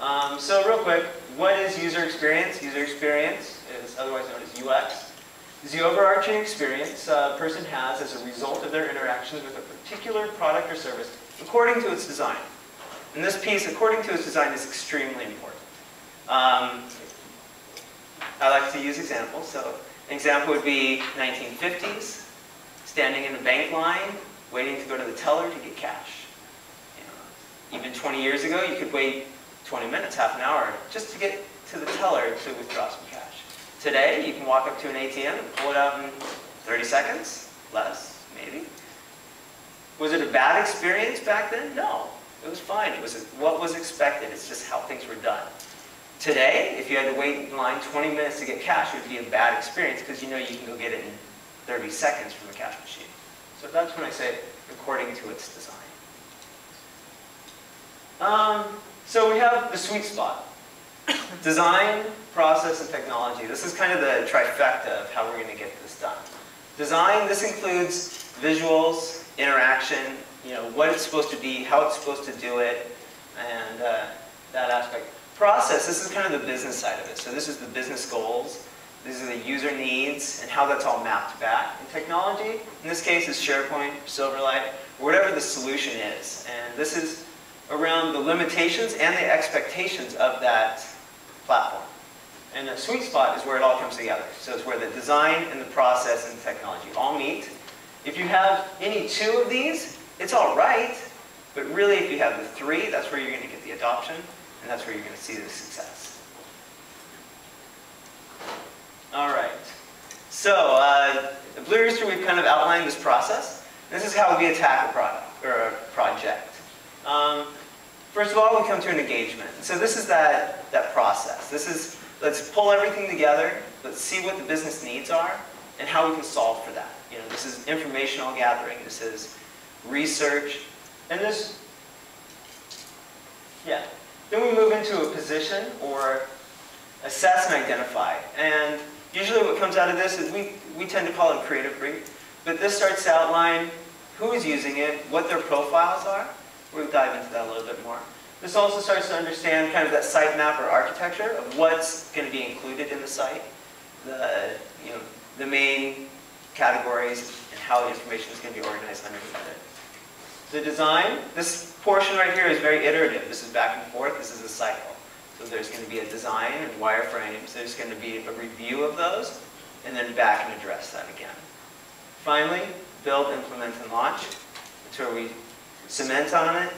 So real quick, what is user experience? User experience is otherwise known as UX. Is the overarching experience a person has as a result of their interactions with a particular product or service according to its design. And this piece, according to its design, is extremely important. I like to use examples. So an example would be 1950s, standing in a bank line, waiting to go to the teller to get cash. Even 20 years ago, you could wait 20 minutes, half an hour, just to get to the teller to withdraw some cash. Today, you can walk up to an ATM and pull it out in 30 seconds, less, maybe. Was it a bad experience back then? No, it was fine. It was what was expected. It's just how things were done. Today, if you had to wait in line 20 minutes to get cash, it would be a bad experience because you know you can go get it in 30 seconds from the cash machine. So that's when I say according to its design. So we have the sweet spot. Design, process, and technology. This is kind of the trifecta of how we're going to get this done. Design, this includes visuals, interaction, what it's supposed to be, how it's supposed to do it, and that aspect. Process, this is kind of the business side of it. So this is the business goals. These are the user needs and how that's all mapped back. And technology, in this case, is SharePoint, Silverlight, whatever the solution is. And this is around the limitations and the expectations of that platform. And the sweet spot is where it all comes together. So it's where the design and the process and the technology all meet. If you have any two of these, it's all right. But really, if you have the three, that's where you're going to get the adoption, and that's where you're going to see the success. All right. So the Blue Rooster, we've kind of outlined this process. This is how we attack a product or a project. First of all, we come to an engagement. So this is that process. This is, let's pull everything together. Let's see what the business needs are and how we can solve for that. This is informational gathering. This is research. And this, yeah. Then we move into a position or assess and identify. And usually what comes out of this is we tend to call it a creative brief. But this starts to outline who is using it, what their profiles are. We'll dive into that a little bit more. This also starts to understand kind of that site map or architecture of what's going to be included in the site, the main categories, and how the information is going to be organized underneath it. The design, this portion right here is very iterative. This is back and forth. This is a cycle. So there's going to be a design and wireframes. There's going to be a review of those, and then back and address that again. Finally, build, implement, and launch. That's where we cement on it,